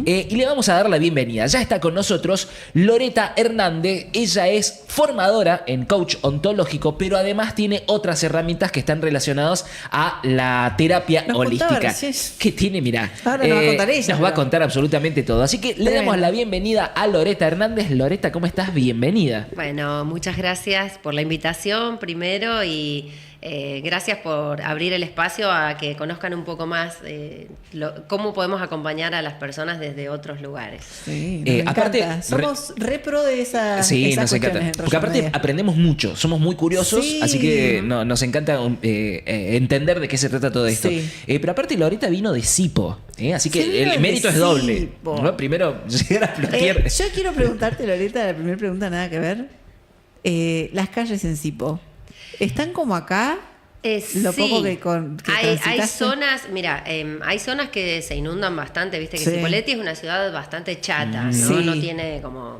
Y le vamos a dar la bienvenida. Ya está con nosotros Loreta Hernández. Ella es formadora en coach ontológico, pero además tiene otras herramientas que están relacionadas a la terapia holística. Que tiene, mirá. Ahora nos va a contar ella. Nos va a contar absolutamente todo. Así que le damos la bienvenida a Loreta Hernández. Loreta, ¿cómo estás? Bienvenida. Bueno, muchas gracias por la invitación primero y gracias por abrir el espacio a que conozcan un poco más cómo podemos acompañar a las personas desde otros lugares. Sí, aparte, somos re pro de esas sí, esas nos encanta. Porque aparte aprendemos mucho, somos muy curiosos, sí. Así que nos encanta entender de qué se trata todo esto. Sí. Pero aparte Loreta vino de Sipo, así que Sí, el mérito es doble. Sipo. ¿No? Primero llegar a plantear. Yo quiero preguntarte, Loreta, la primera pregunta nada que ver. Las calles en Sipo, ¿están como acá? Lo sí. poco que hay transitaste. zonas, mira, hay zonas que se inundan bastante, viste que Sí. Cipolletti es una ciudad bastante chata, ¿no? Sí. No tiene como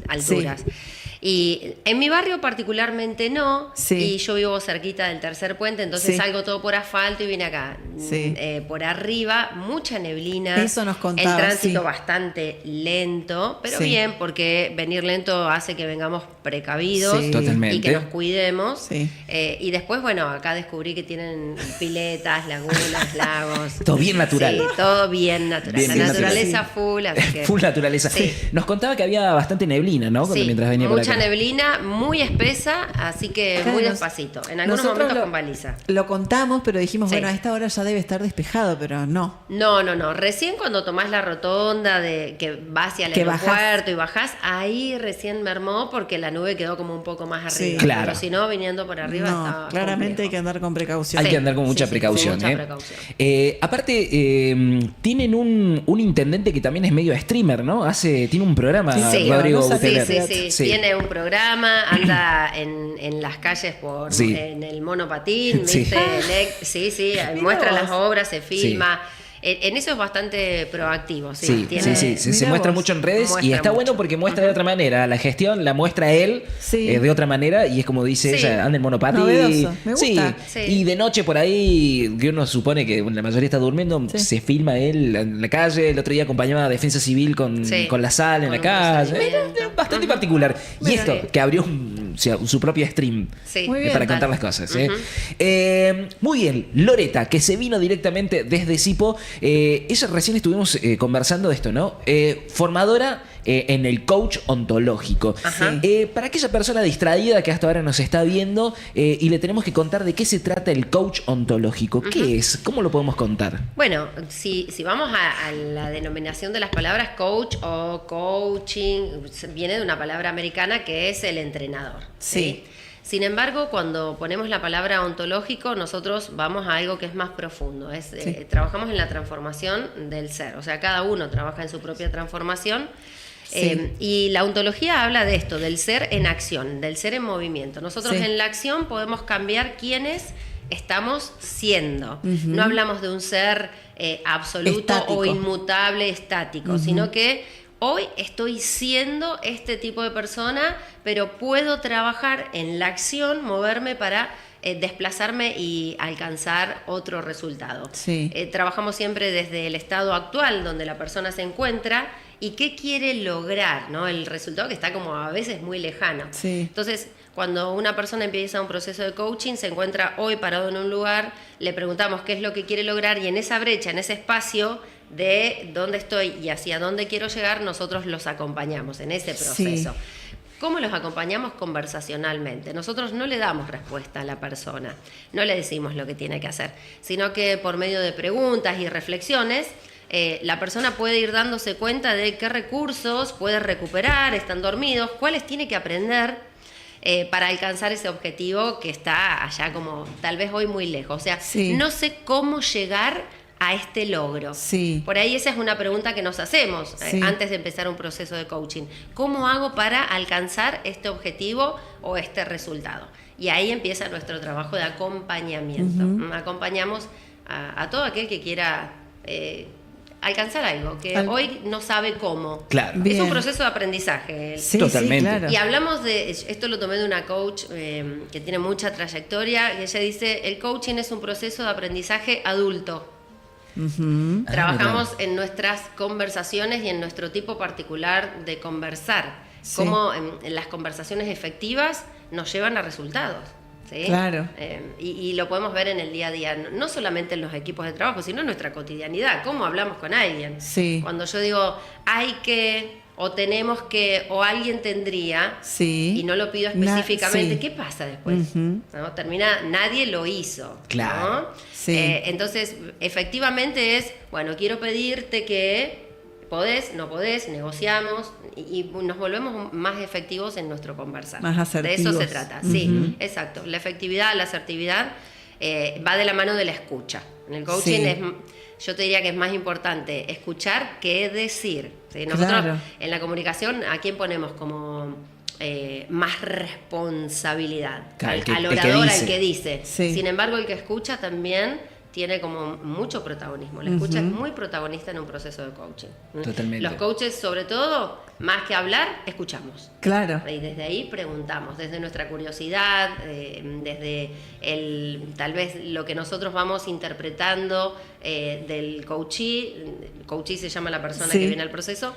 alturas. Sí. Y en mi barrio particularmente no, Sí. y yo vivo cerquita del Tercer Puente, entonces Sí. salgo todo por asfalto y vine acá. Sí. Por arriba, mucha neblina. Eso nos contabas, El tránsito sí. bastante lento, pero Sí. bien, porque venir lento hace que vengamos precavidos Sí. Totalmente. y que nos cuidemos. Sí. Y después, bueno, acá descubrí que tienen piletas, lagunas, lagos. Todo bien natural. Sí, todo bien natural. Bien, La bien naturaleza natural. full, así que... Full naturaleza. Sí. Nos contaba que había bastante neblina, ¿no? Sí, Mientras venía por mucha acá. neblina, muy espesa, así que Claro, muy despacito. En algunos nosotros momentos con baliza. Lo contamos, pero dijimos, Sí. bueno, a esta hora ya debe estar despejado, pero no. No. Recién cuando tomás la rotonda de que vas hacia el Que aeropuerto bajás. y bajás, ahí recién mermó porque la nube quedó como un poco más arriba. Sí. Claro. Pero si no, viniendo por arriba No, estaba claramente hay que complejo. andar con precaución. Hay Sí, que andar con mucha sí, precaución. mucha precaución. Aparte, tienen un intendente que también es medio streamer, ¿no? Tiene un programa, Sí, Rodrigo no sabía. Buteler. Sí. Tiene un programa, anda en las calles Sí. en el monopatín, Sí. ¿viste? Sí, Mirá muestra vos. las obras, se filma. En eso es bastante proactivo, sí. Sí, Tiene- se Mirá muestra vos. mucho en redes y Muestra está bueno mucho. porque muestra de otra manera. La gestión la muestra él Sí. de otra manera y es como dice Sí. ella, anda en monopatín. Novedoso, me gusta. Sí. Y de noche por ahí, que uno supone que la mayoría está durmiendo, Sí. se filma él en la calle. El otro día acompañaba a Defensa Civil con la sal en Con la un calle. procedimiento. Bastante particular. Y Bueno, esto, sí. que abrió su propio stream. Sí. Muy bien. Para contar las cosas. Muy bien, Loreta, que se vino directamente desde Sipo. Ella recién estuvimos conversando de esto, ¿no? Formadora en el coach ontológico. Ajá. Para aquella persona distraída que hasta ahora nos está viendo y le tenemos que contar de qué se trata el coach ontológico. ¿Qué es? ¿Cómo lo podemos contar? Bueno, si vamos a la denominación de las palabras coach o coaching, viene de una palabra americana que es el entrenador. Sí. Sin embargo, cuando ponemos la palabra ontológico, nosotros vamos a algo que es más profundo. Trabajamos en la transformación del ser. O sea, cada uno trabaja en su propia transformación. Sí. Y la ontología habla de esto, del ser en acción, del ser en movimiento. Nosotros Sí. en la acción podemos cambiar quiénes estamos siendo. Ujú. No hablamos de un ser absoluto Estático. o inmutable, estático, sino que hoy estoy siendo este tipo de persona, pero puedo trabajar en la acción, moverme para desplazarme y alcanzar otro resultado. Sí. Trabajamos siempre desde el estado actual donde la persona se encuentra y qué quiere lograr, ¿no? El resultado que está como a veces muy lejano. Sí. Entonces, cuando una persona empieza un proceso de coaching, se encuentra hoy parado en un lugar, le preguntamos qué es lo que quiere lograr y en esa brecha, en ese espacio de dónde estoy y hacia dónde quiero llegar, nosotros los acompañamos en ese proceso. Sí. ¿Cómo los acompañamos? Conversacionalmente. Nosotros no le damos respuesta a la persona, no le decimos lo que tiene que hacer, sino que por medio de preguntas y reflexiones, la persona puede ir dándose cuenta de qué recursos puede recuperar, están dormidos, cuáles tiene que aprender para alcanzar ese objetivo que está allá como tal vez hoy muy lejos. O sea, Sí. no sé cómo llegar a este logro. Sí. Por ahí esa es una pregunta que nos hacemos Sí. antes de empezar un proceso de coaching. ¿Cómo hago para alcanzar este objetivo o este resultado? Y ahí empieza nuestro trabajo de acompañamiento. Acompañamos a todo aquel que quiera alcanzar algo, que hoy no sabe cómo. Claro. Bien. Es un proceso de aprendizaje. Sí, Totalmente. sí, claro. Y hablamos de, esto lo tomé de una coach que tiene mucha trayectoria, y ella dice, el coaching es un proceso de aprendizaje adulto. Ujú. Trabajamos en nuestras conversaciones y en nuestro tipo particular de conversar. Sí. Cómo en las conversaciones efectivas nos llevan a resultados. ¿Sí? Claro. Y lo podemos ver en el día a día, no solamente en los equipos de trabajo, sino en nuestra cotidianidad, cómo hablamos con alguien. Sí. Cuando yo digo, hay que, o tenemos que, o alguien tendría, Sí. y no lo pido específicamente, Sí. ¿qué pasa después? Ujú. ¿No? Termina, nadie lo hizo. Claro. ¿no? Sí. Entonces, efectivamente es, bueno, quiero pedirte que podés, no podés, negociamos y nos volvemos más efectivos en nuestro conversar. Más asertivos. De eso se trata, sí, Ujú. exacto. La efectividad, la asertividad va de la mano de la escucha. En el coaching Sí. yo te diría que es más importante escuchar que decir. ¿Sí? Nosotros Claro. en la comunicación, ¿a quién ponemos como más responsabilidad? Claro, Al el que orador, dice. al que dice. Sí. Sin embargo, el que escucha también tiene como mucho protagonismo. La escucha es muy protagonista en un proceso de coaching. Totalmente. Los coaches, sobre todo, más que hablar, escuchamos. Claro. Y desde ahí preguntamos, desde nuestra curiosidad, desde tal vez lo que nosotros vamos interpretando del coachee. Coachee se llama la persona Sí. que viene al proceso,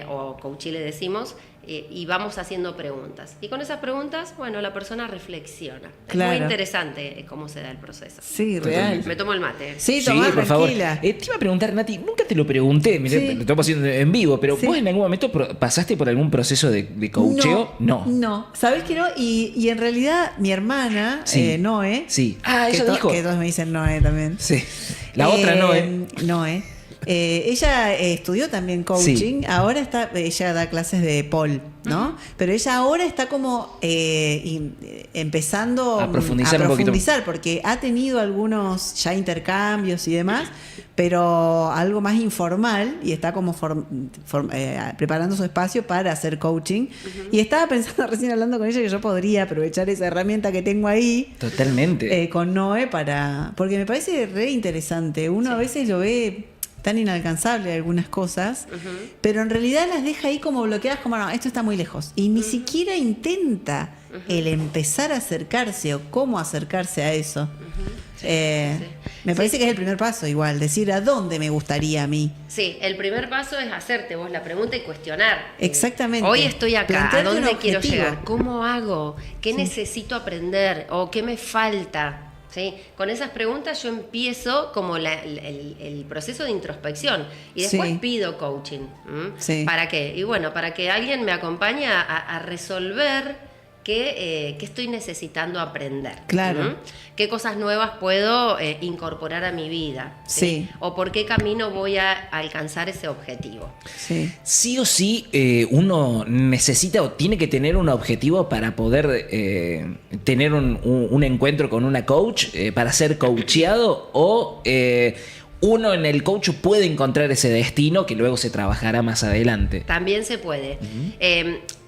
o coachee le decimos, y vamos haciendo preguntas. Y con esas preguntas, bueno, la persona reflexiona. Claro. Es muy interesante cómo se da el proceso. Sí, Totalmente. real. Me tomo el mate. Sí, Sí, tomá, por favor. tranquila. Te iba a preguntar, Nati, nunca te lo pregunté, mirá, Sí. lo estamos haciendo en vivo, pero Sí. ¿vos en algún momento pasaste por algún proceso de coacheo? No. ¿Sabés que no? Y en realidad mi hermana, Sí. Noé. Sí. Ah, que ella dijo. Que todos me dicen Noé también. Sí. La otra no, ¿eh? Noé. Ella estudió también coaching, ahora ella da clases de pole, ¿no? Pero ella ahora está como empezando A profundizar un poquito. porque ha tenido algunos ya intercambios y demás, pero algo más informal y está como preparando su espacio para hacer coaching. Y estaba pensando recién hablando con ella que yo podría aprovechar esa herramienta que tengo ahí. Totalmente. Con Noé porque me parece re interesante. Uno a veces lo ve tan inalcanzable algunas cosas, pero en realidad las deja ahí como bloqueadas, como no, esto está muy lejos. Y ni siquiera intenta el empezar a acercarse o cómo acercarse a eso. Me parece que es el primer paso igual, decir a dónde me gustaría a mí. Sí, el primer paso es hacerte vos la pregunta y cuestionar. Exactamente. Hoy estoy acá, ¿a Plantearte un dónde quiero objetivo. llegar? ¿Cómo hago? ¿Qué necesito aprender? ¿O qué me falta? ¿Sí? Con esas preguntas yo empiezo como el proceso de introspección y después Sí. pido coaching. Sí. ¿Para qué? Y bueno, para que alguien me acompañe a resolver qué estoy necesitando aprender. Claro. ¿Qué cosas nuevas puedo incorporar a mi vida? Sí. ¿O por qué camino voy a alcanzar ese objetivo? Sí. Sí o sí, uno necesita o tiene que tener un objetivo para poder tener un encuentro con una coach, para ser coacheado, o uno en el coach puede encontrar ese destino que luego se trabajará más adelante. También se puede.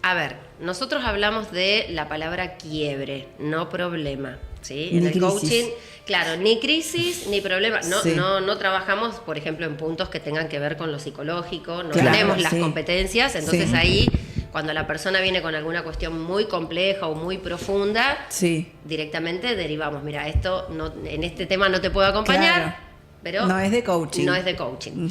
A ver, nosotros hablamos de la palabra quiebre, no problema. ¿Sí? Ni En el crisis. coaching, claro, ni crisis ni problema. No, Sí. no trabajamos, por ejemplo, en puntos que tengan que ver con lo psicológico, no Claro, tenemos las sí. competencias, entonces Sí. ahí, cuando la persona viene con alguna cuestión muy compleja o muy profunda, Sí. directamente derivamos, mira, esto no, en este tema no te puedo acompañar, Claro. pero No es de coaching. no es de coaching.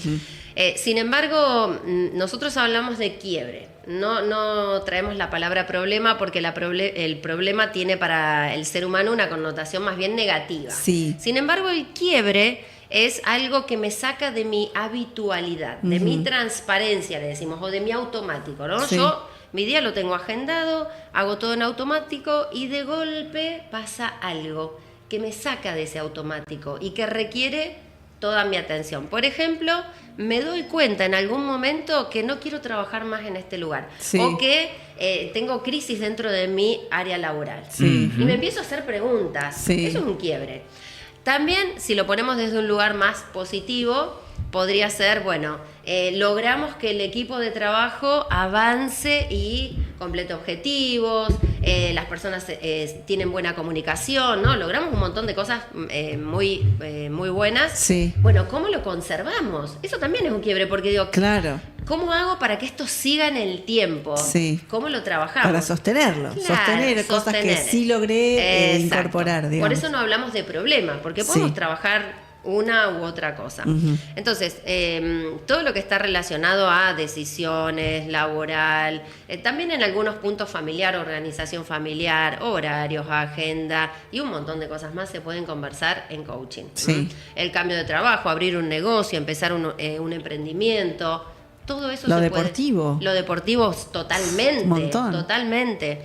Sin embargo, nosotros hablamos de quiebre. No traemos la palabra problema porque el problema tiene para el ser humano una connotación más bien negativa. Sí. Sin embargo, el quiebre es algo que me saca de mi habitualidad, de mi transparencia, le decimos, o de mi automático, ¿no? Sí. Yo mi día lo tengo agendado, hago todo en automático y de golpe pasa algo que me saca de ese automático y que requiere toda mi atención. Por ejemplo, me doy cuenta en algún momento que no quiero trabajar más en este lugar, Sí. o que tengo crisis dentro de mi área laboral. Sí. Y me empiezo a hacer preguntas. Sí. Eso es un quiebre. También, si lo ponemos desde un lugar más positivo, podría ser, bueno, logramos que el equipo de trabajo avance y complete objetivos, las personas tienen buena comunicación, ¿no? Logramos un montón de cosas muy buenas. Sí. Bueno, ¿cómo lo conservamos? Eso también es un quiebre, porque digo, Claro. ¿cómo hago para que esto siga en el tiempo? Sí. ¿Cómo lo trabajamos? Para sostenerlo. Claro, sostener cosas que sostener. sí logré Exacto. incorporar, digamos. Por eso no hablamos de problema, porque podemos Sí. trabajar una u otra cosa. Entonces, todo lo que está relacionado a decisiones, laboral, también en algunos puntos familiar, organización familiar, horarios, agenda y un montón de cosas más se pueden conversar en coaching. Sí. El cambio de trabajo, abrir un negocio, empezar un emprendimiento, todo eso Lo se deportivo. puede... Lo deportivo totalmente, Un montón. totalmente.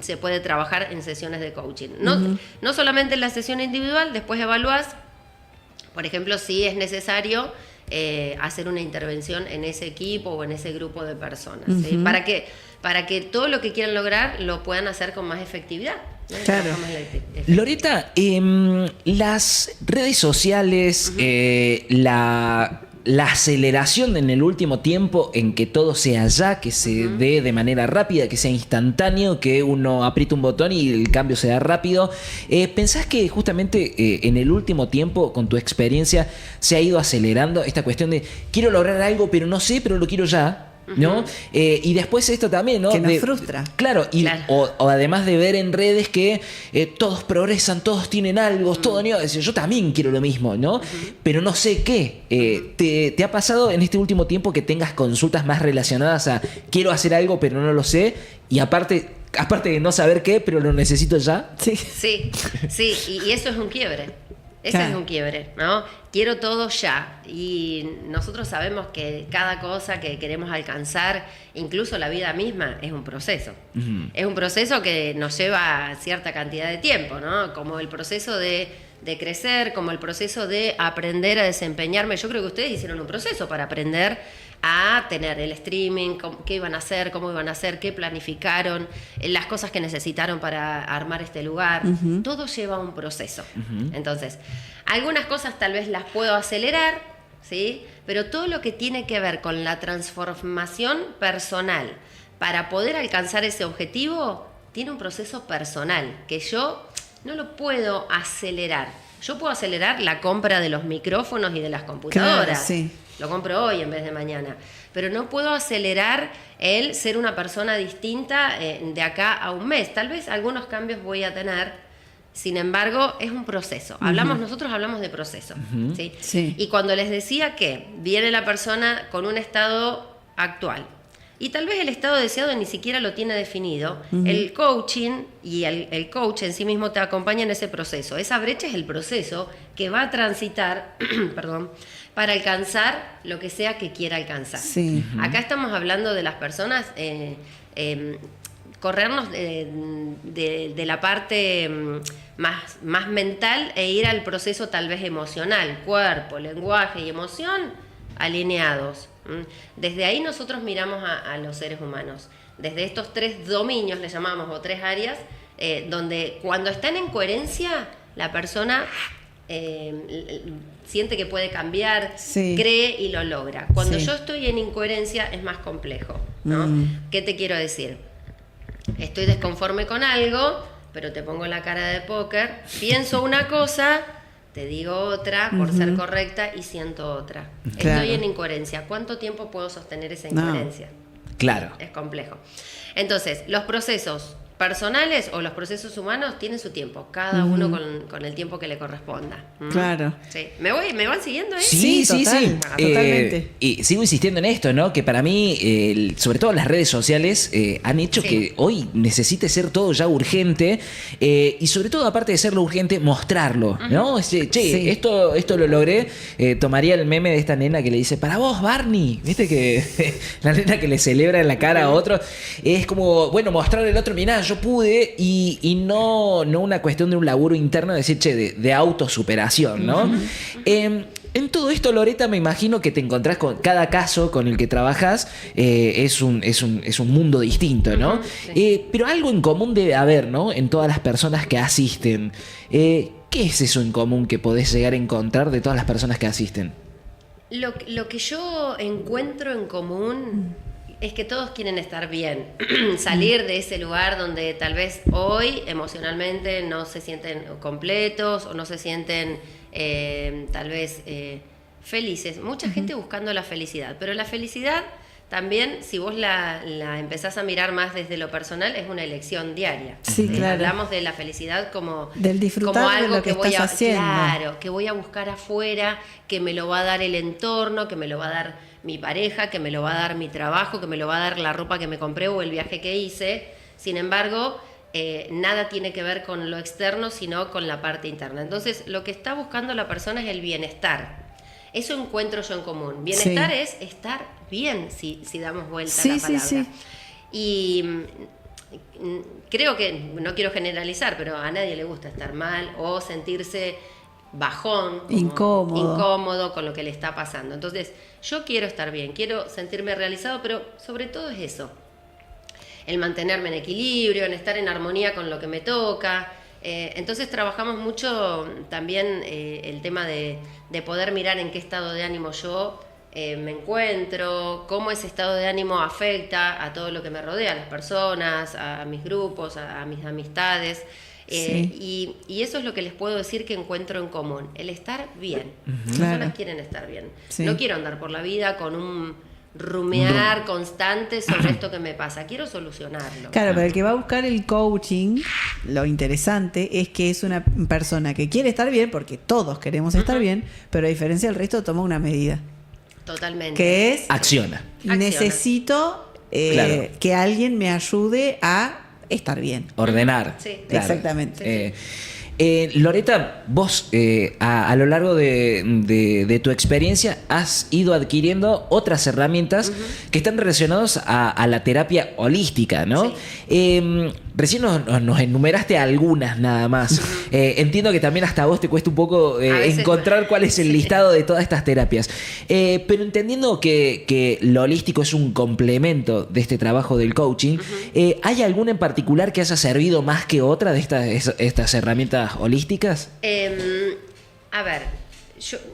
Se puede trabajar en sesiones de coaching. No solamente en la sesión individual, después evaluás, por ejemplo, si es necesario hacer una intervención en ese equipo o en ese grupo de personas, ¿sí? Para que todo lo que quieran lograr lo puedan hacer con más efectividad. Claro. Loreta, las redes sociales, la aceleración en el último tiempo en que todo sea ya, que se dé de manera rápida, que sea instantáneo, que uno apriete un botón y el cambio se da rápido. ¿Pensás que justamente en el último tiempo, con tu experiencia, se ha ido acelerando esta cuestión de quiero lograr algo, pero no sé, pero lo quiero ya? ¿No? Y después esto también, ¿no? Que nos frustra. Claro, y Claro. O además de ver en redes que todos progresan, todos tienen algo, todo decir, yo también quiero lo mismo, ¿no? Pero no sé qué. ¿Te ha pasado en este último tiempo que tengas consultas más relacionadas a quiero hacer algo, pero no lo sé? Y aparte de no saber qué, pero lo necesito ya. Sí. Sí, y eso es un quiebre. Ese Claro. es un quiebre, ¿no? Quiero todo ya. Y nosotros sabemos que cada cosa que queremos alcanzar, incluso la vida misma, es un proceso. Es un proceso que nos lleva cierta cantidad de tiempo, ¿no? Como el proceso de crecer, como el proceso de aprender a desempeñarme. Yo creo que ustedes hicieron un proceso para aprender a tener el streaming, qué iban a hacer, cómo iban a hacer, qué planificaron, las cosas que necesitaron para armar este lugar. Todo lleva un proceso. Entonces, algunas cosas tal vez las puedo acelerar, ¿sí? Pero todo lo que tiene que ver con la transformación personal para poder alcanzar ese objetivo tiene un proceso personal que yo no lo puedo acelerar. Yo puedo acelerar la compra de los micrófonos y de las computadoras. Claro, sí. Lo compro hoy en vez de mañana. Pero no puedo acelerar el ser una persona distinta de acá a un mes. Tal vez algunos cambios voy a tener. Sin embargo, es un proceso. Nosotros hablamos de proceso. ¿Sí? Sí. Y cuando les decía que viene la persona con un estado actual, y tal vez el estado deseado ni siquiera lo tiene definido, el coaching y el coach en sí mismo te acompaña en ese proceso. Esa brecha es el proceso que va a transitar perdón, para alcanzar lo que sea que quiera alcanzar. Sí. Acá estamos hablando de las personas, corrernos de la parte más mental e ir al proceso tal vez emocional, cuerpo, lenguaje y emoción alineados. Desde ahí nosotros miramos a los seres humanos, desde estos 3 dominios, le llamamos, o 3 áreas, donde cuando están en coherencia, la persona siente que puede cambiar, Sí. cree y lo logra. Cuando Sí. yo estoy en incoherencia es más complejo, ¿no? ¿Qué te quiero decir? Estoy desconforme con algo, pero te pongo la cara de póker, pienso una cosa, te digo otra por ser correcta y siento otra. Claro. Estoy en incoherencia. ¿Cuánto tiempo puedo sostener esa No. incoherencia? Claro. Es complejo. Entonces, los procesos personales o los procesos humanos tienen su tiempo, cada uno con el tiempo que le corresponda. Claro. Sí. ¿Me van siguiendo ahí? Sí, total, totalmente. Y sigo insistiendo en esto, ¿no? Que para mí, sobre todo las redes sociales, han hecho Sí. que hoy necesite ser todo ya urgente y sobre todo, aparte de serlo urgente, mostrarlo, ¿no? Che, Sí. esto lo logré. Tomaría el meme de esta nena que le dice, para vos, Barney. ¿Viste que la nena que le celebra en la cara a otro? Es como, bueno, mostrarle al otro, mirá, yo pude y no una cuestión de un laburo interno de decir, che, de autosuperación, ¿no? En todo esto, Loreta, me imagino que te encontrás con cada caso con el que trabajas, es un mundo distinto, ¿no? Sí. Pero algo en común debe haber, ¿no? En todas las personas que asisten. ¿Qué es eso en común que podés llegar a encontrar de todas las personas que asisten? Lo que yo encuentro en común es que todos quieren estar bien, salir de ese lugar donde tal vez hoy emocionalmente no se sienten completos o no se sienten tal vez felices. Mucha gente buscando la felicidad, pero la felicidad también si vos la empezás a mirar más desde lo personal, es una elección diaria. Sí, claro. Hablamos de la felicidad como, del disfrutar como algo de lo que voy estás haciendo. Claro, que voy a buscar afuera, que me lo va a dar el entorno, que me lo va a dar mi pareja, que me lo va a dar mi trabajo, que me lo va a dar la ropa que me compré o el viaje que hice. Sin embargo, nada tiene que ver con lo externo, sino con la parte interna. Entonces, lo que está buscando la persona es el bienestar. Eso encuentro yo en común. Bienestar es estar bien, si damos vuelta a la palabra. Sí. Y creo que, no quiero generalizar, pero a nadie le gusta estar mal o sentirse bajón, incómodo con lo que le está pasando. Entonces, yo quiero estar bien, quiero sentirme realizado, pero sobre todo es eso. El mantenerme en equilibrio, en estar en armonía con lo que me toca. Entonces trabajamos mucho también el tema de poder mirar en qué estado de ánimo yo me encuentro, cómo ese estado de ánimo afecta a todo lo que me rodea, a las personas, a mis grupos, a mis amistades. Y eso es lo que les puedo decir que encuentro en común, el estar bien. Las personas quieren estar bien. No quiero andar por la vida con un rumear constante sobre esto que me pasa, quiero solucionarlo. Claro, pero el que va a buscar el coaching, lo interesante es que es una persona que quiere estar bien, porque todos queremos estar bien, pero a diferencia del resto toma una medida. Totalmente. Que es Acciona. necesito que alguien me ayude a estar bien. Ordenar. Sí. Claro. Exactamente. Loreta, vos a lo largo de tu experiencia has ido adquiriendo otras herramientas que están relacionadas a la terapia holística, ¿no? Sí. Recién nos enumeraste algunas nada más. Entiendo que también hasta a vos te cuesta un poco encontrar cuál es el listado de todas estas terapias. Pero entendiendo que lo holístico es un complemento de este trabajo del coaching, ¿hay alguna en particular que haya servido más que otra de estas herramientas holísticas? A ver,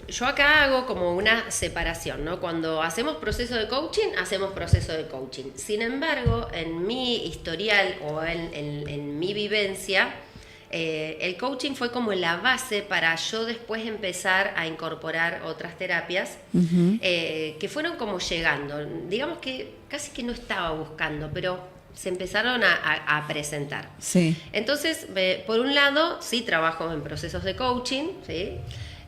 yo acá hago como una separación, ¿no? Cuando hacemos proceso de coaching, hacemos proceso de coaching. Sin embargo, en mi historial o en mi vivencia, el coaching fue como la base para yo después empezar a incorporar otras terapias que fueron como llegando. Digamos que casi que no estaba buscando, pero se empezaron a presentar. Sí. Entonces, por un lado, sí trabajo en procesos de coaching, ¿sí?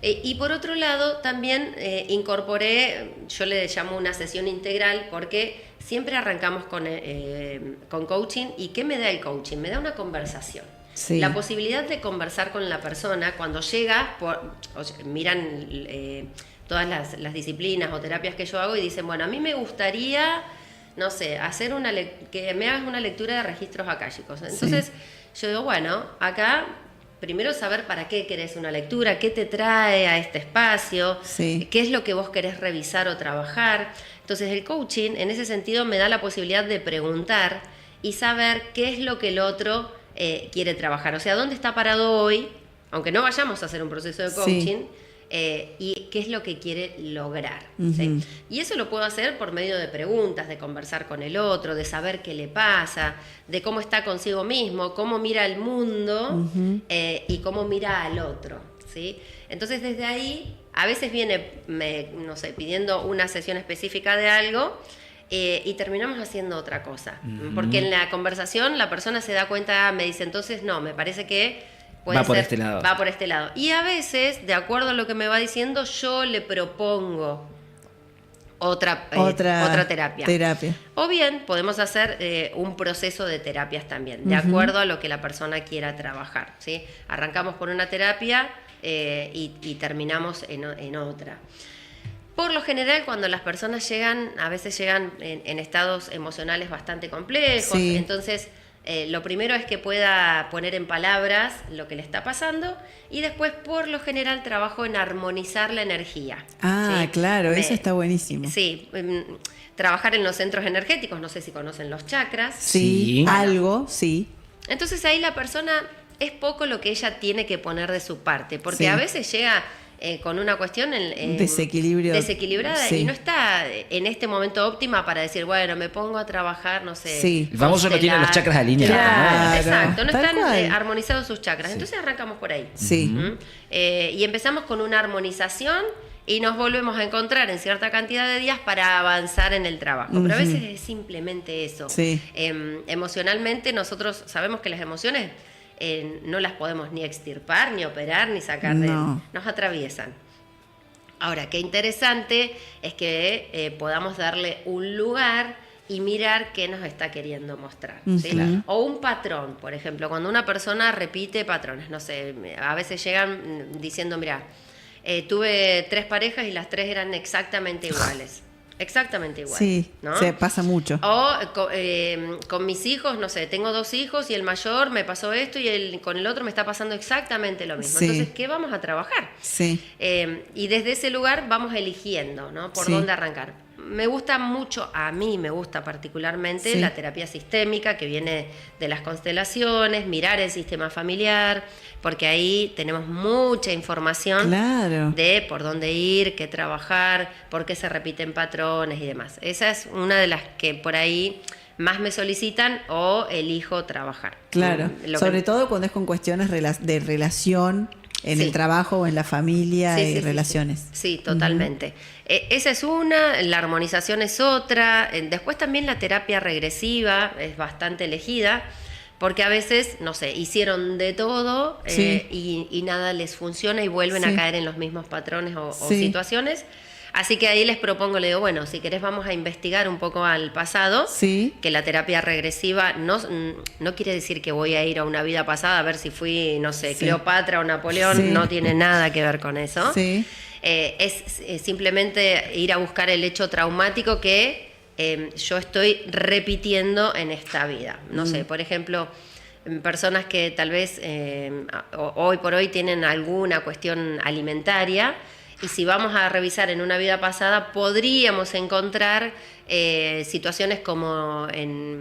Y por otro lado, también incorporé, yo le llamo una sesión integral, porque siempre arrancamos con coaching. ¿Y qué me da el coaching? Me da una conversación. Sí. La posibilidad de conversar con la persona cuando llega, miran todas las disciplinas o terapias que yo hago y dicen, bueno, a mí me gustaría, no sé, hacer que me hagas una lectura de registros akáshicos. Entonces, yo digo, bueno, acá primero saber para qué querés una lectura, qué te trae a este espacio, qué es lo que vos querés revisar o trabajar. Entonces, el coaching, en ese sentido, me da la posibilidad de preguntar y saber qué es lo que el otro quiere trabajar. O sea, dónde está parado hoy, aunque no vayamos a hacer un proceso de coaching, y qué es lo que quiere lograr. ¿Sí? Y eso lo puedo hacer por medio de preguntas, de conversar con el otro, de saber qué le pasa, de cómo está consigo mismo, cómo mira el mundo y cómo mira al otro. ¿Sí? Entonces desde ahí, a veces viene, no sé, pidiendo una sesión específica de algo y terminamos haciendo otra cosa. Porque en la conversación la persona se da cuenta, me dice, entonces no, me parece que va por este lado. Y a veces, de acuerdo a lo que me va diciendo, yo le propongo otra terapia. O bien podemos hacer un proceso de terapias también, de acuerdo a lo que la persona quiera trabajar. ¿Sí? Arrancamos por una terapia y terminamos en otra. Por lo general, cuando las personas llegan, a veces llegan en estados emocionales bastante complejos, entonces lo primero es que pueda poner en palabras lo que le está pasando y después, por lo general, trabajo en armonizar la energía. Claro, eso está buenísimo. Sí, trabajar en los centros energéticos, no sé si conocen los chakras. Sí, algo, sí. Entonces ahí la persona, es poco lo que ella tiene que poner de su parte, porque a veces llega con una cuestión desequilibrada y no está en este momento óptima para decir, bueno, me pongo a trabajar, no sé. El famoso no tiene los chakras alineados. Claro, exacto, no están armonizados sus chakras. Entonces arrancamos por ahí. Sí. Y empezamos con una armonización y nos volvemos a encontrar en cierta cantidad de días para avanzar en el trabajo. Pero a veces es simplemente eso. Sí. Emocionalmente nosotros sabemos que las emociones no las podemos ni extirpar, ni operar, ni sacar nos atraviesan. Ahora, qué interesante es que podamos darle un lugar y mirar qué nos está queriendo mostrar. ¿Sí? Claro. O un patrón, por ejemplo, cuando una persona repite patrones, no sé, a veces llegan diciendo, mira, tuve 3 parejas y las 3 eran exactamente iguales. Exactamente igual. Sí, ¿no? se pasa mucho. O con mis hijos, no sé, tengo 2 hijos y el mayor me pasó esto y con el otro me está pasando exactamente lo mismo. Sí. Entonces, ¿qué vamos a trabajar? Sí. Y desde ese lugar vamos eligiendo, ¿no? Por dónde arrancar. Me gusta mucho, a mí me gusta particularmente la terapia sistémica que viene de las constelaciones, mirar el sistema familiar, porque ahí tenemos mucha información de por dónde ir, qué trabajar, por qué se repiten patrones y demás. Esa es una de las que por ahí más me solicitan o elijo trabajar. Claro, sobre todo cuando es con cuestiones de relación en el trabajo o en la familia y relaciones. Sí, totalmente. Esa es una, la armonización es otra. Después también la terapia regresiva es bastante elegida, porque a veces, no sé, hicieron de todo y nada les funciona y vuelven a caer en los mismos patrones o situaciones. Así que ahí les propongo, le digo, bueno, si querés vamos a investigar un poco al pasado, que la terapia regresiva no quiere decir que voy a ir a una vida pasada a ver si fui, no sé, Cleopatra o Napoleón, no tiene nada que ver con eso. Es simplemente ir a buscar el hecho traumático que yo estoy repitiendo en esta vida. No sé, por ejemplo, personas que tal vez hoy por hoy tienen alguna cuestión alimentaria. Y si vamos a revisar en una vida pasada, podríamos encontrar situaciones como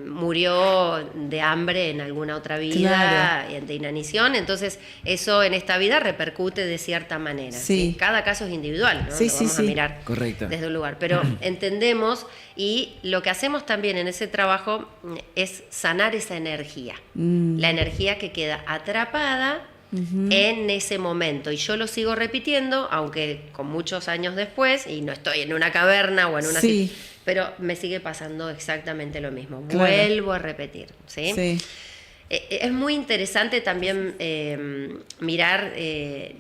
murió de hambre en alguna otra vida, de inanición. Entonces, eso en esta vida repercute de cierta manera. Cada caso es individual, ¿no? Lo vamos a mirar desde un lugar. Pero entendemos, y lo que hacemos también en ese trabajo es sanar esa energía. La energía que queda atrapada en ese momento, y yo lo sigo repitiendo, aunque con muchos años después, y no estoy en una caverna o en una pero me sigue pasando exactamente lo mismo. Vuelvo a repetir. Es muy interesante también mirar el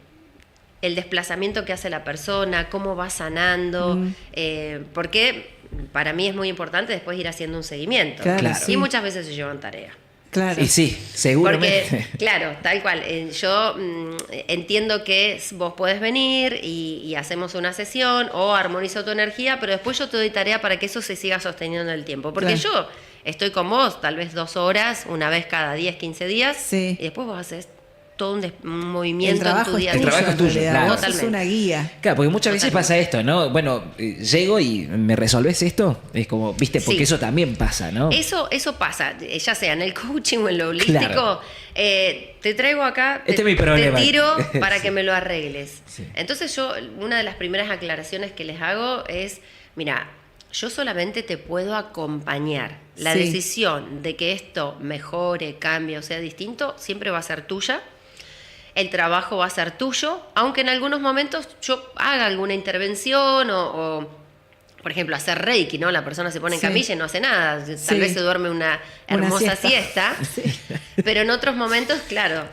desplazamiento que hace la persona, cómo va sanando, porque para mí es muy importante después ir haciendo un seguimiento, y muchas veces se llevan tarea. Claro. Y sí, seguramente. Porque, claro, tal cual. Yo entiendo que vos podés venir y hacemos una sesión o armonizo tu energía, pero después yo te doy tarea para que eso se siga sosteniendo en el tiempo. Porque yo estoy con vos tal vez 2 horas, una vez cada 10, 15 días, y después vos haces todo un movimiento en tu día a día. El trabajo es tuyo, claro. Es una guía. Claro, porque muchas veces pasa esto, ¿no? Bueno, llego y ¿me resolvés esto? Es como, ¿viste? Porque eso también pasa, ¿no? Eso pasa, ya sea en el coaching o en lo holístico. Te traigo acá, este es mi problema. Te tiro para que me lo arregles. Entonces yo, una de las primeras aclaraciones que les hago es, mira, yo solamente te puedo acompañar. La decisión de que esto mejore, cambie o sea distinto, siempre va a ser tuya. El trabajo va a ser tuyo, aunque en algunos momentos yo haga alguna intervención o por ejemplo, hacer reiki, ¿no? La persona se pone en camilla y no hace nada. Tal vez se duerme una hermosa siesta. Pero en otros momentos, claro,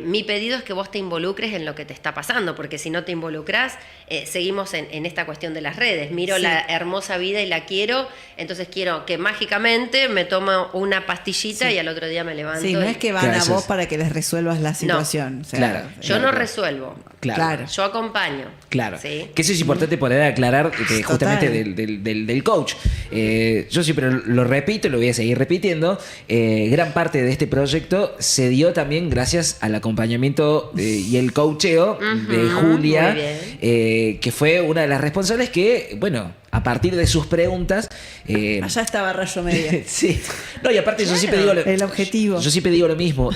mi pedido es que vos te involucres en lo que te está pasando, porque si no te involucras, seguimos en esta cuestión de las redes. Miro la hermosa vida y la quiero, entonces quiero que mágicamente me tomo una pastillita y al otro día me levanto. Sí, no es que van a vos para que les resuelvas la situación. No, o sea, yo no resuelvo. Claro. Yo acompaño. Claro. ¿Sí? Que eso es importante poder aclarar que justamente del coach. Yo siempre lo repito y lo voy a seguir repitiendo. Gran parte de este proyecto se dio también gracias al acompañamiento y el coacheo de Julia, que fue una de las responsables que, bueno, a partir de sus preguntas... allá estaba Rayo Media. Sí. No, y aparte yo siempre digo... El objetivo. Yo siempre digo lo mismo.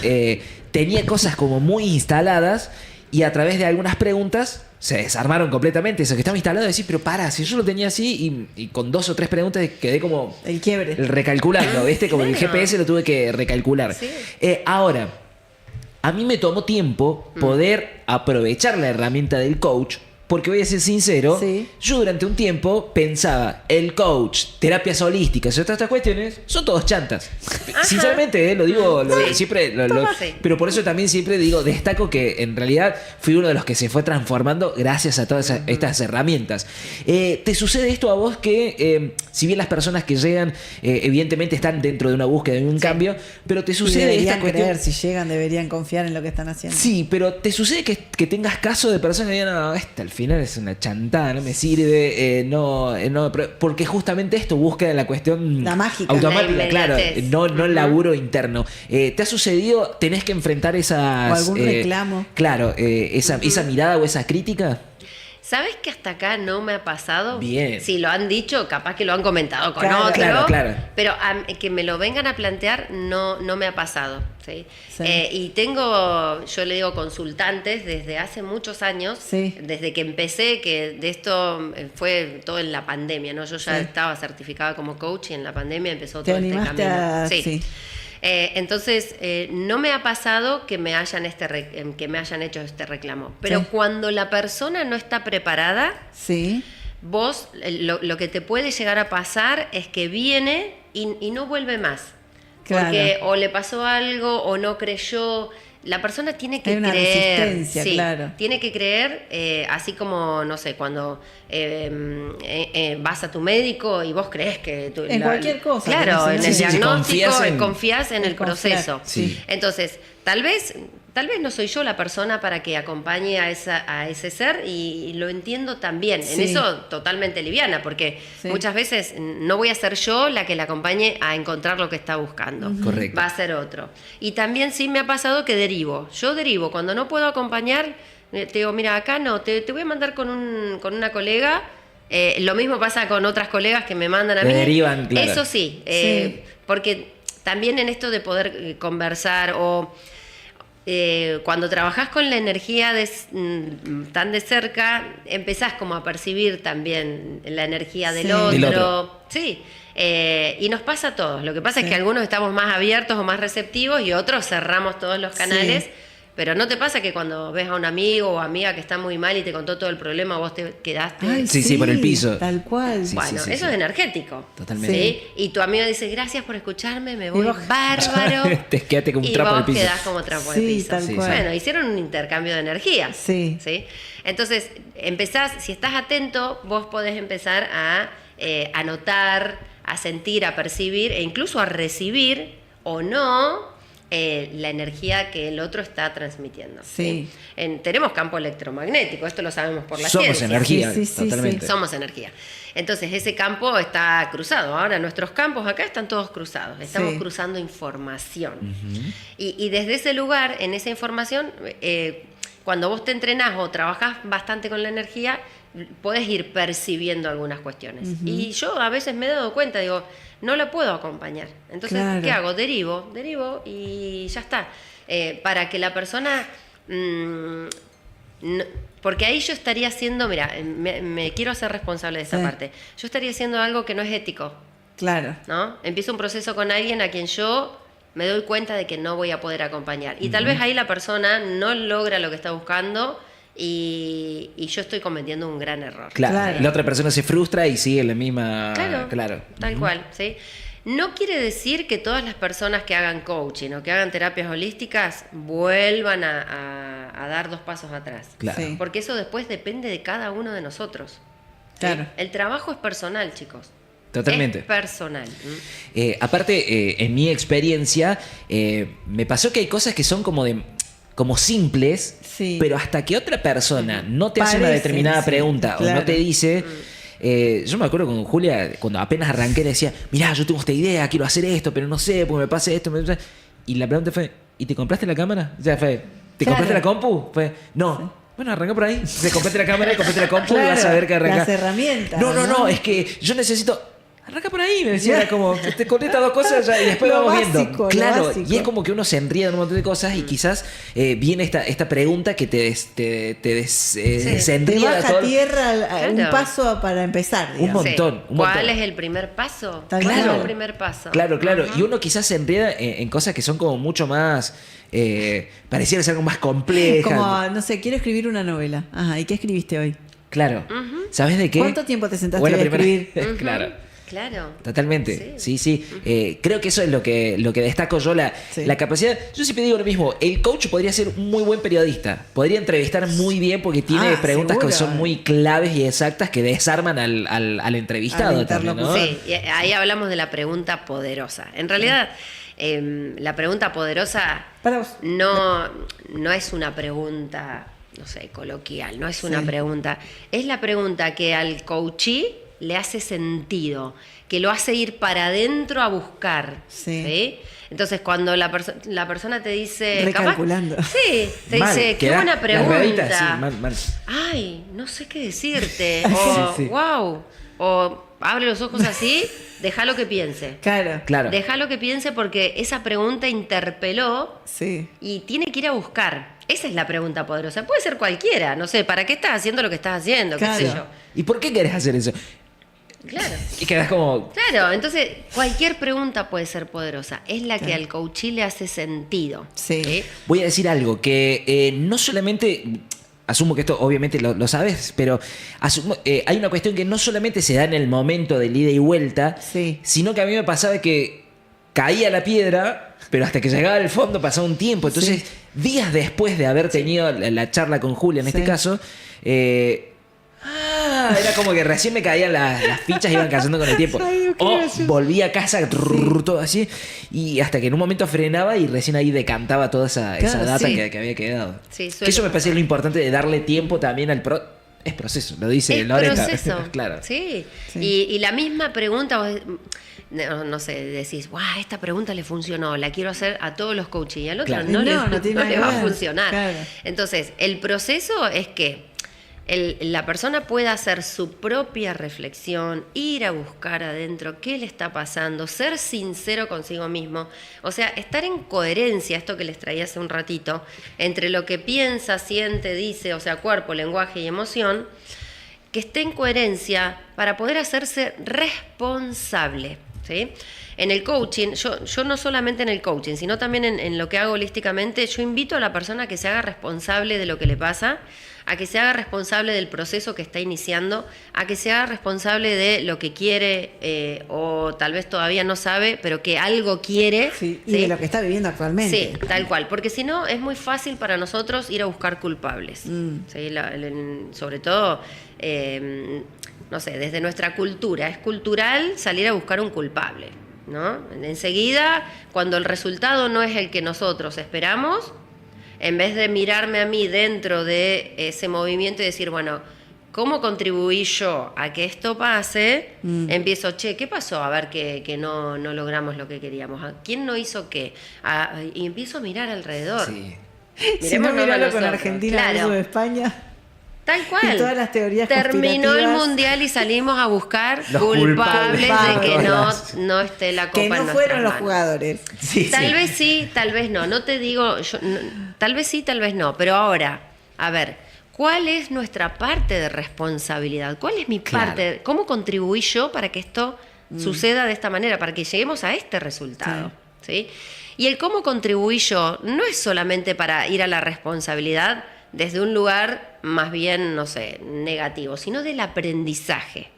Tenía cosas como muy instaladas y a través de algunas preguntas se desarmaron completamente. Eso que estaba instalado, decir, pero para, si yo lo tenía así y con 2 o 3 preguntas quedé como... El quiebre. El recalculando, ¿viste? Como el GPS lo tuve que recalcular. Sí. Ahora, a mí me tomó tiempo poder aprovechar la herramienta del coach porque voy a ser sincero, Sí. yo durante un tiempo pensaba, el coach, terapias holísticas y otras estas cuestiones, son todos chantas. Sinceramente, lo digo, Sí. siempre, Sí. pero por eso también siempre digo, destaco que en realidad fui uno de los que se fue transformando gracias a todas estas herramientas. ¿Te sucede esto a vos que, si bien las personas que llegan, evidentemente están dentro de una búsqueda de un cambio, pero te Y sucede esta deberían cuestión? creer, si llegan, deberían confiar en lo que están haciendo. Sí, pero ¿te sucede que tengas caso de personas que digan, no, esta al final es una chantada, no me sirve, no, porque justamente esto busca la cuestión La mágica. automática, La claro, inmediatez. no el laburo interno. ¿Te ha sucedido, tenés que enfrentar esas... O algún reclamo. Claro, esa mirada o esa crítica? ¿Sabes que hasta acá no me ha pasado? Bien. Si lo han dicho, capaz que lo han comentado con Claro, otro. claro. Pero que me lo vengan a plantear no me ha pasado. ¿sí? Sí. Y tengo, yo le digo, consultantes desde hace muchos años, Sí. desde que empecé, que de esto fue todo en la pandemia, ¿no? Yo ya Sí. estaba certificada como coach y en la pandemia empezó Te todo este animaste camino. a... Sí. Sí. Entonces, no me ha pasado que me hayan hecho este reclamo. Pero Sí. cuando la persona no está preparada, Sí. vos lo que te puede llegar a pasar es que viene y no vuelve más. Claro. Porque o le pasó algo o no creyó. La persona tiene que Hay una creer. resistencia, sí, claro. Tiene que creer, así como, no sé, cuando vas a tu médico y vos crees que... En cualquier cosa, Claro, tenés en una- el Sí, sí, diagnóstico, confías en- en el confiar, proceso. sí. Entonces, tal vez no soy yo la persona para que acompañe a ese ser y lo entiendo también. En Sí. eso totalmente liviana, porque Sí. muchas veces no voy a ser yo la que la acompañe a encontrar lo que está buscando. Correcto. Va a ser otro. Y también sí me ha pasado que derivo. Yo derivo. Cuando no puedo acompañar, te digo, mira, acá no, te voy a mandar con una colega. Lo mismo pasa con otras colegas que me mandan a Me mí. derivan, claro. Eso sí, Sí. porque también en esto de poder conversar o cuando trabajás con la energía tan de cerca, empezás como a percibir también la energía del Sí. otro. Del otro. Sí. Y nos pasa a todos. Lo que pasa Sí. es que algunos estamos más abiertos o más receptivos y otros cerramos todos los canales. Sí. Pero ¿no te pasa que cuando ves a un amigo o amiga que está muy mal y te contó todo el problema, vos te quedaste? Ay, Sí, por el piso. Tal cual. Sí, Bueno, sí, eso sí. es energético. Totalmente. ¿sí? Y tu amigo dice, gracias por escucharme, me voy vos- bárbaro. Te quedaste como un y trapo en el vos piso. quedás como trapo Sí, de piso. tal Sí, cual. Bueno, hicieron un intercambio de energía. Sí. Entonces, si estás atento, vos podés empezar a notar, a sentir, a percibir e incluso a recibir o no la energía que el otro está transmitiendo. Sí. Tenemos campo electromagnético, esto lo sabemos por la Somos ciencia. energía, Sí, sí, sí, totalmente. Somos energía. Entonces ese campo está cruzado. Ahora nuestros campos acá están todos cruzados. Estamos Sí. cruzando información. Y desde ese lugar, en esa información, cuando vos te entrenás o trabajás bastante con la energía, podés ir percibiendo algunas cuestiones. Y yo a veces me he dado cuenta, digo, no la puedo acompañar. Entonces, Claro. ¿qué hago? Derivo y ya está. Para que la persona... porque ahí yo estaría haciendo, mira, me quiero hacer responsable de esa Sí. parte. Yo estaría haciendo algo que no es ético, Claro. ¿no? Empiezo un proceso con alguien a quien yo me doy cuenta de que no voy a poder acompañar. Y tal vez ahí la persona no logra lo que está buscando y yo estoy cometiendo un gran error. Claro. Claro. La otra persona se frustra y sigue la misma. Claro, tal cual, ¿sí? No quiere decir que todas las personas que hagan coaching o que hagan terapias holísticas vuelvan a dar 2 pasos atrás. Claro. Sí. Porque eso después depende de cada uno de nosotros. ¿sí? Claro. El trabajo es personal, chicos. Totalmente. Es personal. Aparte, en mi experiencia, me pasó que hay cosas que son como simples, Sí. pero hasta que otra persona no te hace una Parecen, determinada sí, pregunta o no claro. te dice. Yo me acuerdo con Julia, cuando apenas arranqué, le decía, mirá, yo tengo esta idea, quiero hacer esto, pero no sé, porque me pasa esto. Y la pregunta fue, ¿y te compraste la cámara? O sea, fue, ¿te Claro. compraste la compu? Fue, no. Bueno, arranca por ahí. Te compraste la cámara y compraste la compu y Claro, vas a ver que arranca. las herramientas, No, ¿no? es que yo necesito. Arranca por ahí, me decía, era como, te conecta 2 cosas ya, y después Lo vamos básico, viendo. lo Claro, básico. y es como que uno se enreda en un montón de cosas y quizás viene esta pregunta que te Te desenreda baja todo. a tierra un Claro. paso para empezar, Un digamos. montón. ¿Cuál montón. es el primer paso? Tal ¿Cuál es cual. el primer paso? Claro. Ajá. Y uno quizás se enreda en cosas que son como mucho más. Pareciera ser algo más complejas. Como, no sé, quiero escribir una novela. Ajá, ¿y qué escribiste hoy? Claro. ¿Sabes de qué? ¿Cuánto tiempo te sentaste Bueno, a escribir? Claro. Claro. Totalmente, sí. Creo que eso es lo que destaco yo, la capacidad. Yo siempre digo lo mismo, el coach podría ser un muy buen periodista, podría entrevistar muy bien porque tiene preguntas seguro. que son muy claves y exactas que desarman al entrevistado también, ¿no? Sí, y ahí hablamos de la pregunta poderosa. En realidad, la pregunta poderosa Para vos. no es una pregunta, no sé, coloquial, no es una pregunta, es la pregunta que al coachee le hace sentido, que lo hace ir para adentro a buscar. ¿Sí? Entonces, cuando la persona te dice... Recalculando. Sí, te dice, qué buena pregunta. Ruedita, mal. Ay, no sé qué decirte. O, wow. O abre los ojos así, déjalo que piense. Claro. Déjalo que piense porque esa pregunta interpeló y tiene que ir a buscar. Esa es la pregunta poderosa. Puede ser cualquiera, no sé, ¿para qué estás haciendo lo que estás haciendo? Claro. ¿Qué sé yo? ¿Y por qué querés hacer eso? Claro. Y quedás como... Claro, entonces cualquier pregunta puede ser poderosa. Es la que al coachee le hace sentido. Sí. Voy a decir algo que no solamente... Asumo que esto obviamente lo sabes, pero hay una cuestión que no solamente se da en el momento del ida y vuelta, sino que a mí me pasaba que caía la piedra, pero hasta que llegaba al fondo pasaba un tiempo. Entonces, días después de haber tenido la charla con Julia, en este caso, era como que recién me caían las fichas, iban cayendo con el tiempo. O volvía a casa, todo así, y hasta que en un momento frenaba y recién ahí decantaba toda esa data que había quedado. Sí, que eso me parece lo importante de darle tiempo también al es proceso, lo dice Loreta. Es proceso. Claro. Sí. Y la misma pregunta, vos, no sé, decís, wow, esta pregunta le funcionó, la quiero hacer a todos los coaches. Y al otro no le va a funcionar. Claro. Entonces, el proceso es que la persona pueda hacer su propia reflexión, ir a buscar adentro qué le está pasando, ser sincero consigo mismo, o sea, estar en coherencia, esto que les traía hace un ratito, entre lo que piensa, siente, dice, o sea, cuerpo, lenguaje y emoción, que esté en coherencia para poder hacerse responsable, ¿sí? En el coaching, yo no solamente en el coaching, sino también en lo que hago holísticamente, yo invito a la persona a que se haga responsable de lo que le pasa, a que se haga responsable del proceso que está iniciando, a que se haga responsable de lo que quiere o tal vez todavía no sabe, pero que algo quiere. Sí, y de lo que está viviendo actualmente. Sí, tal cual, porque si no es muy fácil para nosotros ir a buscar culpables. ¿Sí? Sobre todo, no sé, desde nuestra cultura, es cultural salir a buscar un culpable, ¿no? Enseguida, cuando el resultado no es el que nosotros esperamos, en vez de mirarme a mí dentro de ese movimiento y decir, bueno, ¿cómo contribuí yo a que esto pase? Empiezo, ¿qué pasó? A ver que no logramos lo que queríamos. ¿Quién no hizo qué? Y empiezo a mirar alrededor. Sí. Si no, miralo con Argentina versus España. Tal cual. Y todas las teorías terminó el mundial y salimos a buscar culpables de que no esté la copa en nuestras manos. Que no fueron los jugadores. Tal vez sí, tal vez no. No te digo, tal vez sí, tal vez no. Pero ahora, a ver, ¿cuál es nuestra parte de responsabilidad? ¿Cuál es mi parte? ¿Cómo contribuí yo para que esto suceda de esta manera? Para que lleguemos a este resultado. ¿Sí? Y el cómo contribuí yo no es solamente para ir a la responsabilidad desde un lugar más bien, no sé, negativo, sino del aprendizaje.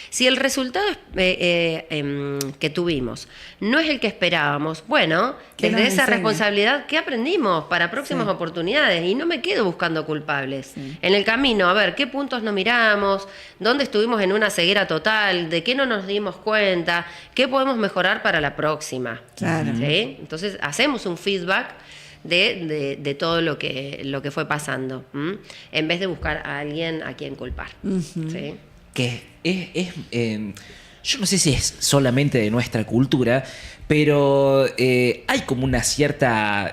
Si el resultado que tuvimos no es el que esperábamos, bueno, desde esa responsabilidad, ¿qué aprendimos para próximas oportunidades? Y no me quedo buscando culpables. En el camino, a ver, ¿qué puntos no miramos? ¿Dónde estuvimos en una ceguera total? ¿De qué no nos dimos cuenta? ¿Qué podemos mejorar para la próxima? Claro. ¿Sí? Entonces, hacemos un feedback de todo lo que fue pasando, en vez de buscar a alguien a quien culpar. ¿Sí? Que yo no sé si es solamente de nuestra cultura, pero hay como una cierta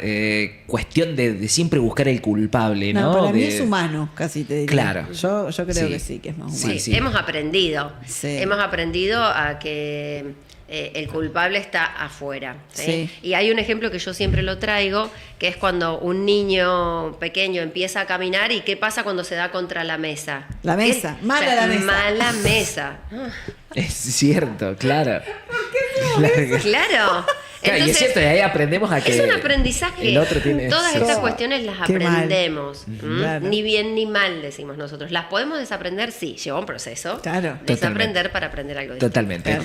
cuestión de siempre buscar el culpable, ¿no? Para mí es humano, casi te diría. Claro. Yo creo que sí, que es más humano. Sí. Hemos aprendido a que el culpable está afuera. ¿Sí? Y hay un ejemplo que yo siempre lo traigo, que es cuando un niño pequeño empieza a caminar y qué pasa cuando se da contra la mesa. La mesa, mala la mesa. Mala mesa. Es cierto, claro. Claro. Claro, y es cierto, de ahí aprendemos a que es un aprendizaje. el otro tiene... Todas Sí. estas cuestiones las Qué mal. aprendemos. Claro. Ni bien ni mal, decimos nosotros. ¿Las podemos desaprender? Sí, lleva un proceso. Claro. Desaprender para aprender algo distinto. Totalmente.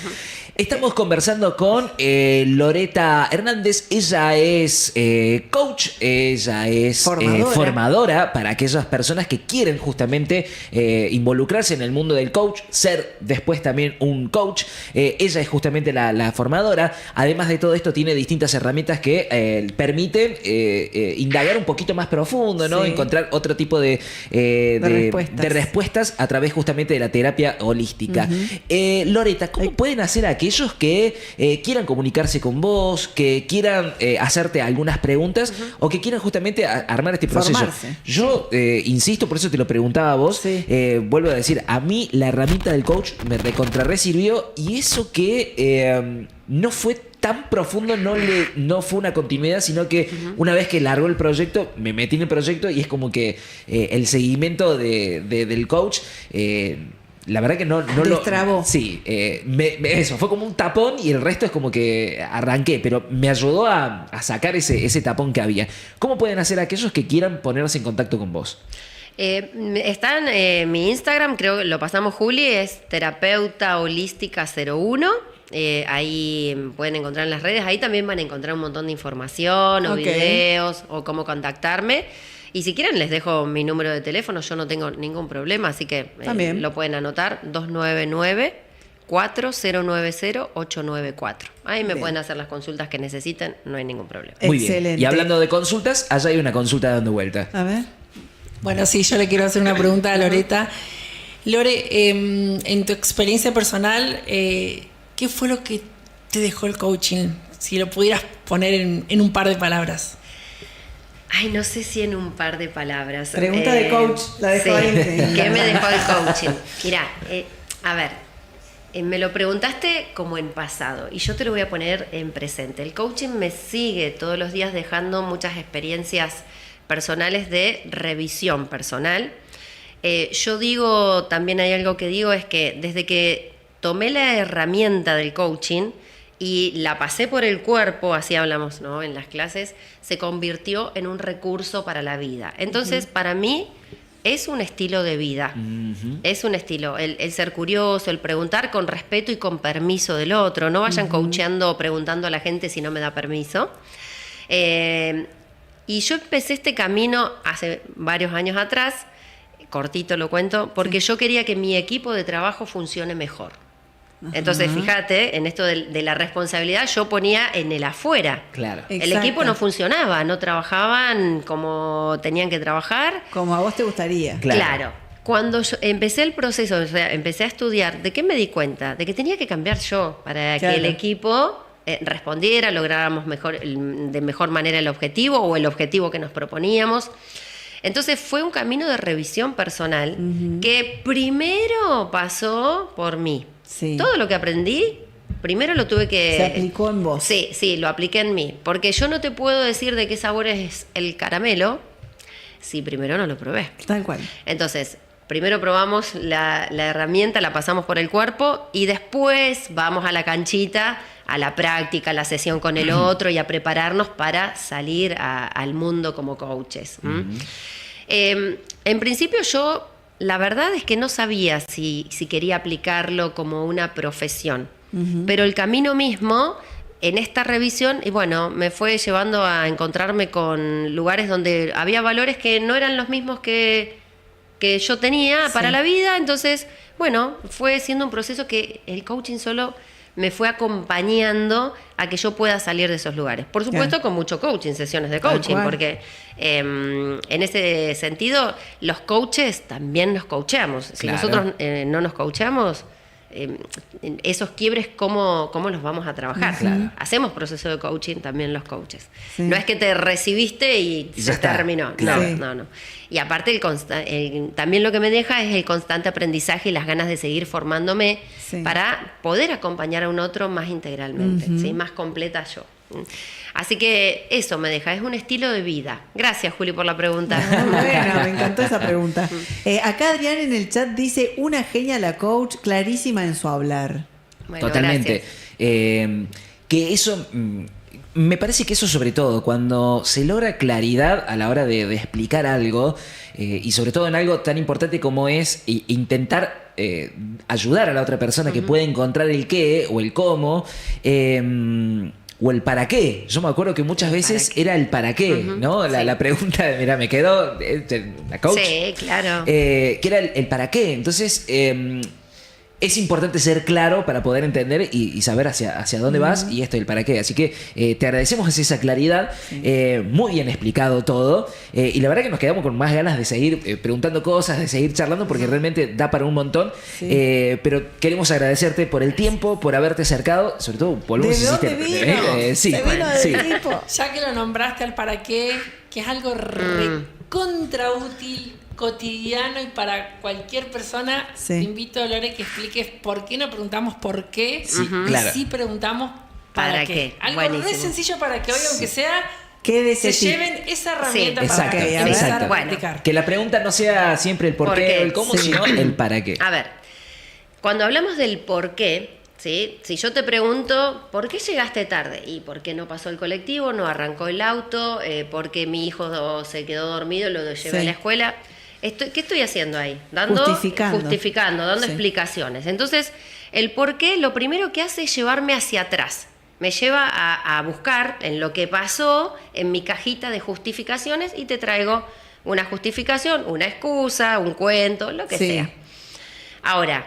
Estamos conversando con Loreta Hernández. Ella es coach, ella es formadora para aquellas personas que quieren justamente involucrarse en el mundo del coach, ser después también un coach. Ella es justamente la formadora. Además de todo esto, tiene distintas herramientas que permiten indagar un poquito más profundo, ¿no? Sí. Encontrar otro tipo de respuestas a través justamente de la terapia holística. Loreta, ¿cómo pueden hacer aquellos que quieran comunicarse con vos, que quieran hacerte algunas preguntas o que quieran justamente armar este proceso? Formarse. Yo insisto, por eso te lo preguntaba a vos, Sí. vuelvo a decir, a mí la herramienta del coach me recontra sirvió, y eso que no fue tan profundo, no fue una continuidad, sino que una vez que largó el proyecto, me metí en el proyecto y es como que el seguimiento del coach, la verdad que no lo... Destrabó. Sí, eso, fue como un tapón y el resto es como que arranqué, pero me ayudó a sacar ese tapón que había. ¿Cómo pueden hacer aquellos que quieran ponerse en contacto con vos? Está en mi Instagram, creo que lo pasamos, Juli, es terapeuta holística 01. Ahí pueden encontrar en las redes, ahí también van a encontrar un montón de información o Ok. videos o cómo contactarme. Y si quieren les dejo mi número de teléfono, yo no tengo ningún problema, así que También. lo pueden anotar, 299-4090-894. Ahí me Bien. pueden hacer las consultas que necesiten, no hay ningún problema. Muy bien. Excelente. Y hablando de consultas, allá hay una consulta dando vuelta. A ver. Bueno, sí, yo le quiero hacer una pregunta a Loreta. Lore, en tu experiencia personal, ¿qué fue lo que te dejó el coaching? Si lo pudieras poner en un par de palabras. Ay, no sé si en un par de palabras. Pregunta de coach, la dejo sí. ahí. ¿Qué me dejó el coaching? Mirá, a ver, me lo preguntaste como en pasado y yo te lo voy a poner en presente. El coaching me sigue todos los días dejando muchas experiencias personales de revisión personal. Yo digo, también hay algo que digo, es que desde que tomé la herramienta del coaching y la pasé por el cuerpo, así hablamos, ¿no?, en las clases, se convirtió en un recurso para la vida. Entonces, para mí, es un estilo de vida. Es un estilo. El ser curioso, el preguntar con respeto y con permiso del otro. No vayan coacheando o preguntando a la gente si no me da permiso. Y yo empecé este camino hace varios años atrás, cortito lo cuento, porque yo quería que mi equipo de trabajo funcione mejor. Entonces, fíjate, en esto de la responsabilidad, yo ponía en el afuera. Claro. El Exacto. equipo no funcionaba, no trabajaban como tenían que trabajar. Como a vos te gustaría. Claro. Cuando yo empecé el proceso, o sea, empecé a estudiar, ¿de qué me di cuenta? De que tenía que cambiar yo para Claro. que el equipo respondiera, lográramos de mejor manera el objetivo o el objetivo que nos proponíamos. Entonces fue un camino de revisión personal que primero pasó por mí. Sí. Todo lo que aprendí, primero lo tuve que... Se aplicó en vos. Sí, lo apliqué en mí. Porque yo no te puedo decir de qué sabor es el caramelo si primero no lo probé. Tal cual. Entonces, primero probamos la herramienta, la pasamos por el cuerpo y después vamos a la canchita, a la práctica, a la sesión con el otro y a prepararnos para salir al mundo como coaches. En principio yo, la verdad es que no sabía si quería aplicarlo como una profesión, pero el camino mismo en esta revisión, y bueno, me fue llevando a encontrarme con lugares donde había valores que no eran los mismos que yo tenía para la vida. Entonces, bueno, fue siendo un proceso que el coaching solo me fue acompañando a que yo pueda salir de esos lugares. Por supuesto, con mucho coaching, sesiones de coaching, porque en ese sentido, los coaches también nos coacheamos. Si Claro. nosotros no nos coacheamos, esos quiebres, ¿cómo los vamos a trabajar? Claro. Hacemos proceso de coaching también los coaches. Sí. No es que te recibiste y Y se ya está. terminó. Claro. No. Y aparte, también lo que me deja es el constante aprendizaje y las ganas de seguir formándome Sí. para poder acompañar a un otro más integralmente, ¿sí? Más completa yo. Así que eso me deja, es un estilo de vida. Gracias, Juli, por la pregunta. Muy buena, me encantó esa pregunta. Acá Adrián en el chat dice, una genia la coach, clarísima en su hablar. Bueno, Totalmente. gracias. Que eso Me parece que eso sobre todo, cuando se logra claridad a la hora de explicar algo, y sobre todo en algo tan importante como es intentar ayudar a la otra persona que pueda encontrar el qué o el cómo, o el para qué. Yo me acuerdo que muchas veces era el para qué, ¿no? La pregunta, mira, me quedó la coach. Sí, claro. Que era el para qué. Entonces, es importante ser claro para poder entender y saber hacia dónde vas y esto del para qué. Así que te agradecemos esa claridad, muy bien explicado todo, y la verdad que nos quedamos con más ganas de seguir preguntando cosas, de seguir charlando, porque realmente da para un montón. Pero queremos agradecerte por el tiempo, por haberte acercado, sobre todo por ¿De dónde vino? sí, Se vino sí. del equipo. Ya que lo nombraste al para qué, que es algo recontra útil, cotidiano y para cualquier persona, Sí. te invito, Lore, que expliques por qué no preguntamos por qué, Sí, y claro. sí preguntamos para, ¿Para qué. qué? Algo Buenísimo. re sencillo para que hoy, aunque sea, ¿Qué de se ese tipo? lleven esa herramienta Sí, para exacto, empezar exacto. a Bueno. practicar. Que la pregunta no sea siempre el por qué o el cómo, Sí. sino el para qué. A ver, cuando hablamos del por qué, ¿sí? Si yo te pregunto, ¿por qué llegaste tarde? ¿Y por qué no pasó el colectivo, no arrancó el auto? ¿Por qué mi hijo se quedó dormido y lo llevé Sí. a la escuela? ¿Qué estoy haciendo ahí? Dando Justificando. dando Sí. explicaciones. Entonces, el por qué lo primero que hace es llevarme hacia atrás. Me lleva a buscar en lo que pasó, en mi cajita de justificaciones, y te traigo una justificación, una excusa, un cuento, lo que Sí. sea. Ahora,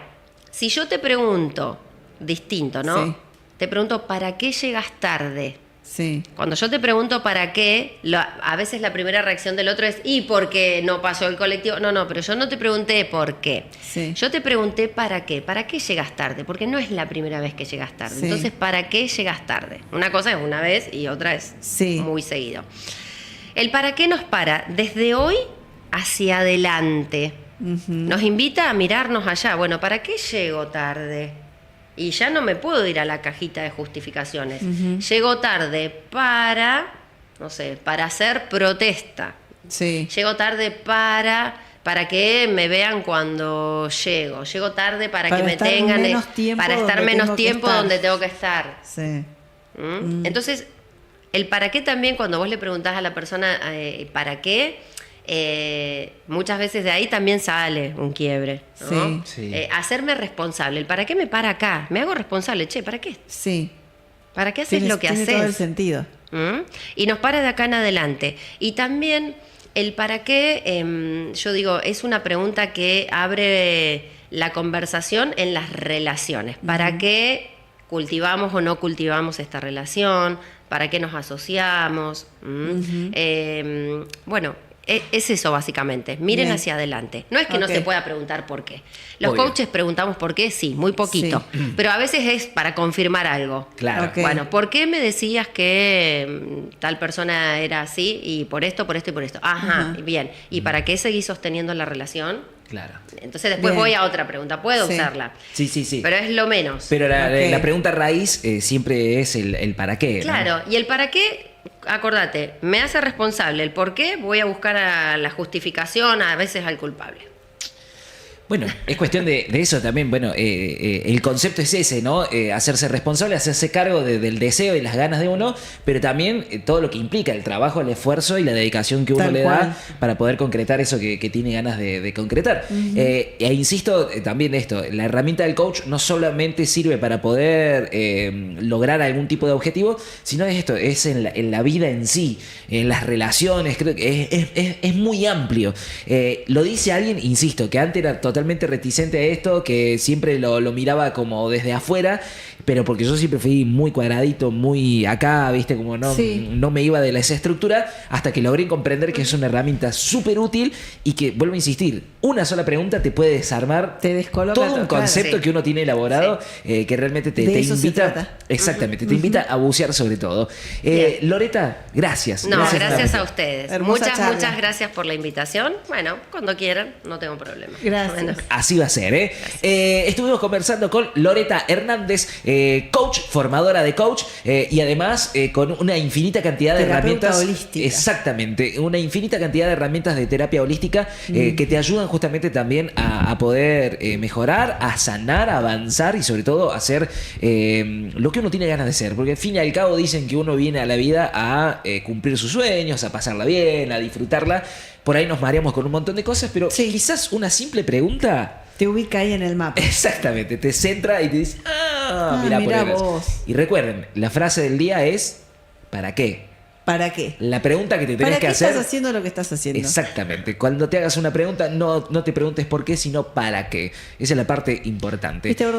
si yo te pregunto, distinto, ¿no? Sí. Te pregunto, ¿para qué llegas tarde? Sí. Cuando yo te pregunto para qué, a veces la primera reacción del otro es ¿y por qué no pasó el colectivo? No, pero yo no te pregunté por qué. Sí. Yo te pregunté para qué. ¿Para qué llegas tarde? Porque no es la primera vez que llegas tarde. Sí. Entonces, ¿para qué llegas tarde? Una cosa es una vez y otra es Sí. muy seguido. El para qué nos para desde hoy hacia adelante. Nos invita a mirarnos allá. Bueno, ¿para qué llego tarde? Y ya no me puedo ir a la cajita de justificaciones. Llego tarde para, no sé, para hacer protesta. Sí. Llego tarde para que me vean cuando llego. Llego tarde para que me estar tengan, menos tiempo para estar donde menos tengo que tiempo estar. donde tengo que estar. Sí. Entonces, el para qué también, cuando vos le preguntás a la persona para qué, muchas veces de ahí también sale un quiebre, ¿no? Sí. Hacerme responsable. El para qué me para acá. Me hago responsable. Che, ¿para qué? Sí. ¿Para qué haces lo que tiene todo el haces? sentido. Y nos para de acá en adelante. Y también el para qué, yo digo, es una pregunta que abre la conversación en las relaciones. ¿Para qué cultivamos o no cultivamos esta relación? ¿Para qué nos asociamos? Bueno, es eso básicamente. Miren Bien. hacia adelante. No es que no Ok. se pueda preguntar por qué. Los Obvio. coaches preguntamos por qué, sí, muy poquito. Sí. Pero a veces es para confirmar algo. Claro. Ok. Bueno, ¿por qué me decías que tal persona era así y por esto, por esto y por esto? Ajá, bien. ¿Y para qué seguís sosteniendo la relación? Claro. Entonces después Bien. voy a otra pregunta. Puedo Sí. usarla. Sí. Pero es lo menos. Pero la Ok. pregunta raíz siempre es el para qué, ¿no? Claro, y el para qué, acordate, me hace responsable. El por qué, voy a buscar a la justificación, a veces al culpable. Bueno, es cuestión de eso también. Bueno, el concepto es ese, ¿no? Hacerse responsable, hacerse cargo del deseo y las ganas de uno, pero también todo lo que implica el trabajo, el esfuerzo y la dedicación que uno Tal le cual. da para poder concretar eso que tiene ganas de concretar. E insisto también de esto, la herramienta del coach no solamente sirve para poder lograr algún tipo de objetivo, sino es esto, es en la vida en sí, en las relaciones, creo que es muy amplio. Lo dice alguien, insisto, que antes era totalmente reticente a esto, que siempre lo miraba como desde afuera, pero porque yo siempre fui muy cuadradito, muy acá, viste, como Sí. no me iba de esa estructura, hasta que logré comprender que es una herramienta súper útil y que, vuelvo a insistir, una sola pregunta te puede desarmar Te descoloca todo un todo, claro. concepto Sí. que uno tiene elaborado, que realmente te De eso se invita, trata. exactamente, te invita a bucear sobre todo. Bien. Loreta, gracias. No, gracias realmente. a ustedes. Hermosa charla. Muchas gracias por la invitación. Bueno, cuando quieran, no tengo problema. Gracias. Bueno. Así va a ser, ¿eh? Estuvimos conversando con Loreta Hernández, coach, formadora de coach, y además con una infinita cantidad de Terapeuta herramientas. holística. Exactamente, una infinita cantidad de herramientas de terapia holística que te ayudan justamente también a poder mejorar, a sanar, a avanzar y sobre todo a hacer lo que uno tiene ganas de ser. Porque al fin y al cabo dicen que uno viene a la vida a cumplir sus sueños, a pasarla bien, a disfrutarla. Por ahí nos mareamos con un montón de cosas, pero Sí. quizás una simple pregunta... Te ubica ahí en el mapa. Exactamente, te centra y te dice, mira, mirá por ahí vas". vos. Y recuerden, la frase del día es, ¿para qué? ¿Para qué? La pregunta que te tenés ¿Para que qué hacer... estás haciendo lo que estás haciendo? Exactamente, cuando te hagas una pregunta, no te preguntes por qué, sino para qué. Esa es la parte importante. ¿Viste, gordo?